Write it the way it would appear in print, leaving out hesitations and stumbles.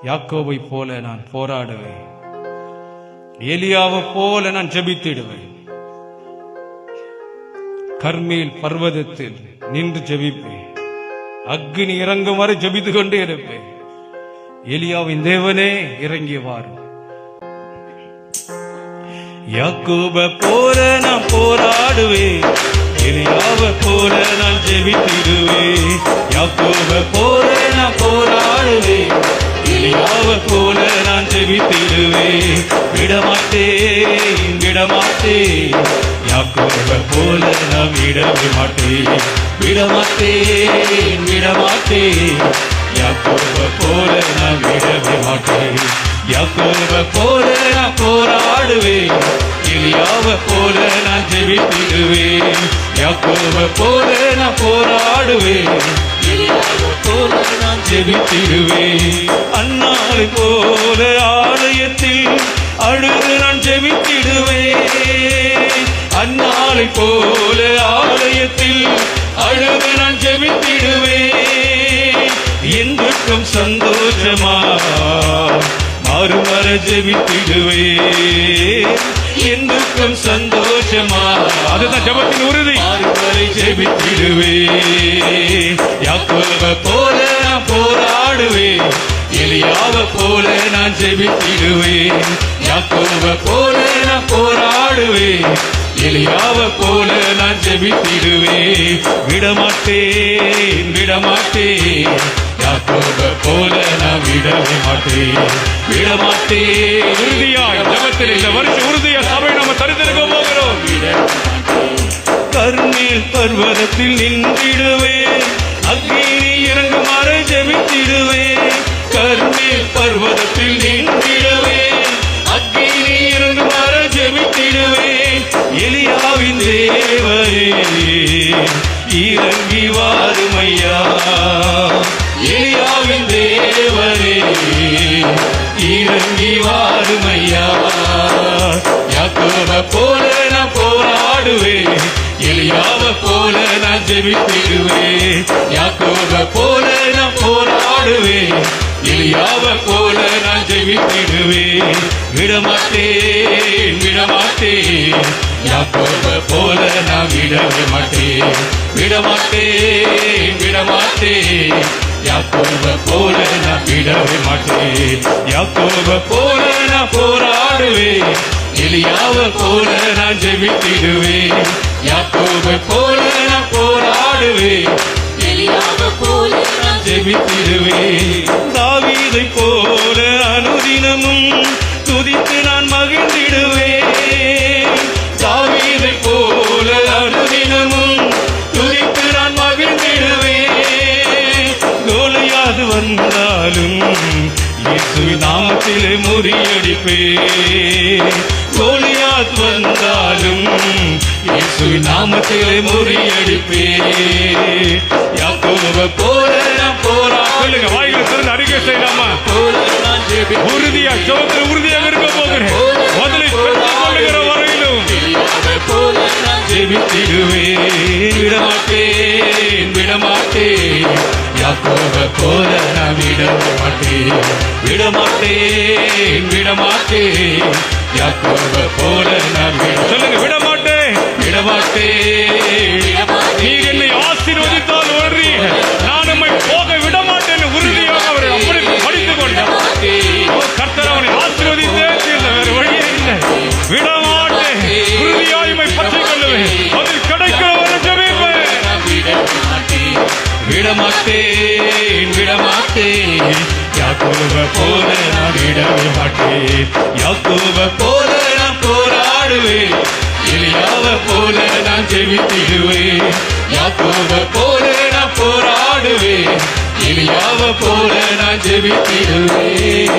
யாக்கோபை போல நான் போராடுவேன், எலியாவை போல நான் ஜெபித்திடுவேன். கர்மேல் பர்வதத்தில் நின்று ஜெபிப்பேன், அக்னி இறங்கும் வரை ஜெபித்து கொண்டே இருப்பேன். எலியாவின் தேவனே இறங்கி வாரும். யாக்கோபை போல நான் போராடுவேன், எலியாவை போல நான் ஜெபித்திடுவேன். யாக்கோபை போல நான் போராடுவேன், எலியாவை போல நான் ஜெபித்திடுவேன். விடமாட்டேன் விடமாட்டேன், யாக்கோபை போல நான் விடவே மாட்டேன். விடமாட்டேன் விடமாட்டேன், யாக்கோபை போல நான் விடவே மாட்டேன். யாக்கோபை போல நான் போராடுவேன், எலியாவை போல நான் ஜெபித்திடுவேன். யாக்கோபை போல நான் போராடுவேன், எலியாவை போல நான் ஜெபித்திடுவேன். அன்னாளை போல ஆலயத்தில் அழுது நான் ஜெபித்திடுவேன். அன்னாளை போல ஆலயத்தில் அழுது நான் ஜெபித்திடுவேன். என்றும் சந்தோஷமா மறுமர ஜெபித்திடுவேன். என்றும் சந்தோஷமா, அதுதான் ஜெபத்தின் உறுதி. மறுமறை ஜெபித்திடுவேன். யாக்கோபை போல நான் போராடுவேன், எலியாவை போல நான் ஜெபித்திடுவேன். யாக்கோபை போல நான் போராடுவேன், எலியாவை போல நான் ஜெபித்திடுவேன். விடமாட்டேன் விடமாட்டேன், யாக்கோபை போல நான் விடவே மாட்டேன். விடமாட்டேன். உறுதியாய் ஜெபத்தில் இந்த வருஷம் உறுதியா சபை நம்ம தரித்திருக்க போகிறோம். கர்மேல் பர்வதத்தில் நின்றிடுவேன், அக்னி இறங்குமாறு ஜெபித்திடுவேன். கர்மேல் பர்வதத்தில் நின்றிடுவேன், அக்னி இறங்குமாறு ஜெபித்திடுவேன். எலியாவின் தேவரே இறங்கி வாருமையா, எலியாவின் தேவரே இறங்கி வாருமையா. யாக்கோபை போல நான் போராடுவேன், எலியாவை போல நான் ஜெபித்திடுவேன். யாக்கோபை போல நான் போராடுவேன், எலியாவை போல நான் ஜெபித்திடுவேன். விடமாட்டேன் விடமாட்டேன், யாக்கோபை போல நான் விடவே மாட்டேன். விடமாட்டேன் விடமாட்டேன், யாக்கோபை போல நான் விடவே மாட்டேன். யாக்கோபை போல நான் போராடுவேன், எலியாவை போல நான் ஜெபித்திடுவேன். யாக்கோபை போல நான் போராடுவேன், எலியாவை போல நான் ஜெபித்திடுவேன். தாவீதை போல அனுதினமும் துதித்து நான் மகிழ்ந்திடுவேன். தாவீதை போல அனுதினமும் துதித்து நான் மகிழ்ந்திடுவேன். கோலியாத் வந்தாலும் இயேசுவின் நாமத்திலே முறியடிப்பேன். கோலியாத் வந்தாலும் இயேசுவின் நாமத்திலே முறியடிப்பேன். யாக்கோபை போல நான் போராடுவேன். வாயில திறந்து அறிக்கை செய்யலாமா? உறுதியா சோதனை உறுதியாக இருக்க போகிறேன். முதலில் பெற்றுக்கொள்ளுகிற வரையிலும் ஜெபித்திடுவேன். விடமாட்டேன் விடமாட்டேன், யாக்கோபை போல நான் விடவே மாட்டேன். விடமாட்டேன் விடமாட்டேன், யாக்கோபை போல நான் சொல்லுங்க விடமாட்டேன் விடமாட்டேன். நீர் என்னை ஆசீர்வதித்தால் ஒன்றி நான் நம்மை போக விடமாட்டேன் உறுதியாக அவரை அப்படி படித்துக் கொண்டார். கர்த்தர் அவனை ஆசீர்வதித்தேன், வேறு வழியே இல்லை. விடமாட்டேன், உறுதியாய்மை பற்றிக் கொள்ளுவேன். அதில் கிடைக்கிறவரை ஜெபிப்பேன். விடமாட்டேன் விடமாட்டேன், யாக்கோபை போல நான் விடவே மாட்டேன். யாக்கோபை போல நான் போராடுவேன், எலியாவை போல நான் ஜெபித்திடுவேன். யாக்கோபை போல நான் போராடுவேன், எலியாவை போல நான் ஜெபித்திடுவேன்.